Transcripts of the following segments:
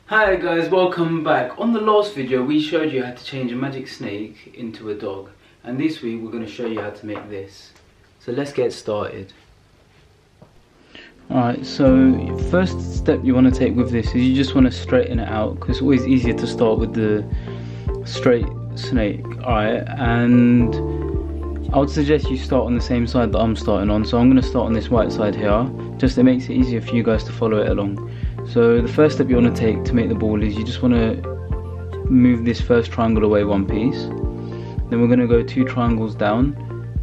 Hi guys, welcome back. On the last video we showed you how to change a magic snake into a dog, and this week we're going to show you how to make this. So let's get started. Alright, so first step you want to take with this is you just want to straighten it out, because it's always easier to start with the straight snake. Alright, and I would suggest you start on the same side that I'm starting on. So I'm going to start on this white side here, just it makes it easier for you guys to follow it along. So the first step you want to take to make the ball is you just want to move this first triangle away one piece. Then we're going to go 2 triangles down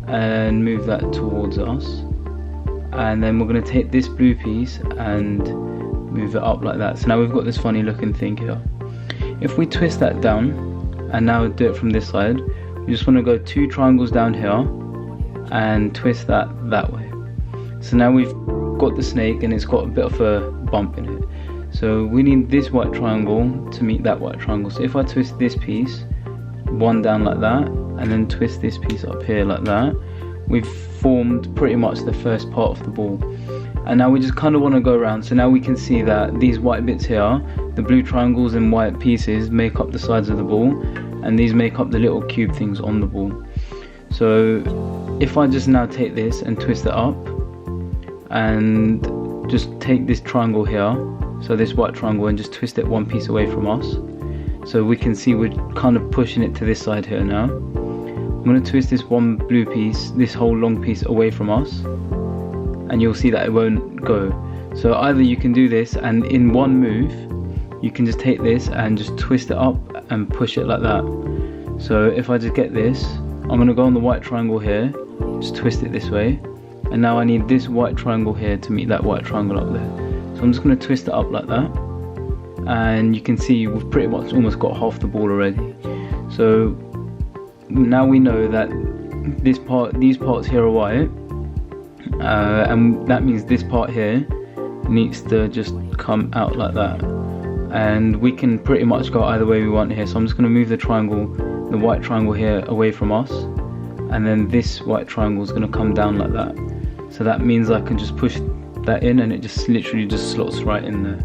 and move that towards us. And then we're going to take this blue piece and move it up like that. So now we've got this funny looking thing here. If we twist that down and now do it from this side, we just want to go 2 triangles down here and twist that way. So now we've got the snake and it's got a bit of a bump in it. So we need this white triangle to meet that white triangle. So if I twist this piece, one down like that, and then twist this piece up here like that, we've formed pretty much the first part of the ball. And now we just kind of want to go around. So now we can see that these white bits here, the blue triangles and white pieces, make up the sides of the ball, and these make up the little cube things on the ball. So if I just now take this and twist it up and just take this triangle here, so this white triangle, and just twist it one piece away from us, so we can see we're kind of pushing it to this side here now. I'm going to twist this one blue piece, this whole long piece, away from us, and you'll see that it won't go. So either you can do this and in one move you can just take this and just twist it up and push it like that. So if I just get this, I'm going to go on the white triangle here, just twist it this way, and now I need this white triangle here to meet that white triangle up there. So I'm just going to twist it up like that, and you can see we've pretty much almost got half the ball already. So now we know that these parts here are white, and that means this part here needs to just come out like that, and we can pretty much go either way we want here. So I'm just going to move the white triangle here away from us, and then this white triangle is going to come down like that. So that means I can just push that in and it just literally just slots right in there.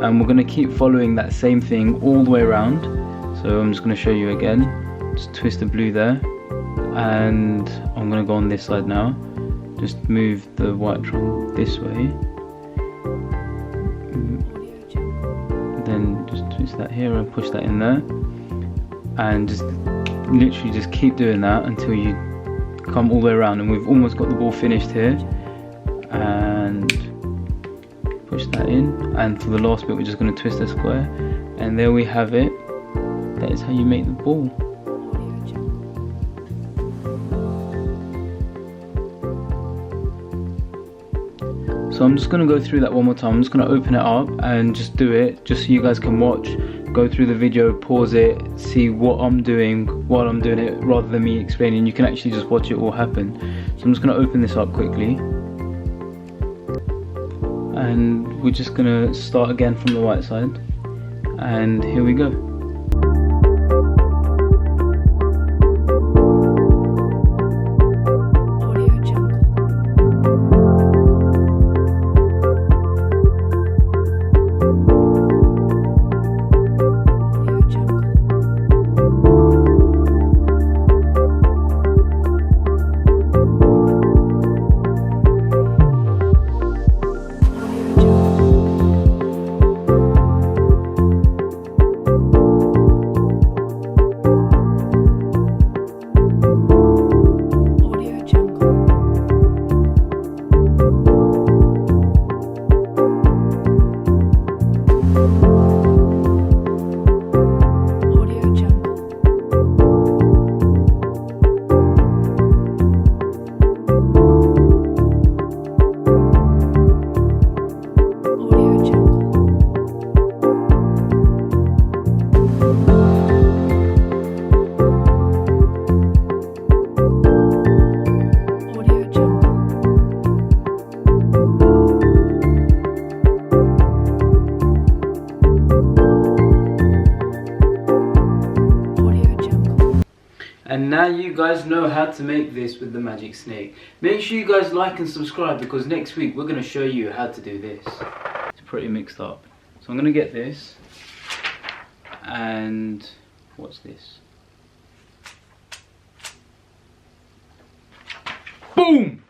And we're going to keep following that same thing all the way around. So I'm just going to show you again. Just twist the blue there, and I'm going to go on this side now. Just move the white triangle this way, then just twist that here and push that in there, and just literally just keep doing that until you come all the way around. And we've almost got the ball finished here, and push that in, and for the last bit we're just going to twist a square, and there we have it. That is how you make the ball. So I'm just going to go through that one more time. I'm just going to open it up and just do it, just so you guys can watch, go through the video, pause it, see what I'm doing while I'm doing it, rather than me explaining. You can actually just watch it all happen. So I'm just going to open this up quickly, and we're just going to start again from the white side, and here we go. And now you guys know how to make this with the magic snake. Make sure you guys like and subscribe, because next week we're going to show you how to do this. It's pretty mixed up. So I'm gonna get this, and what's this? Boom!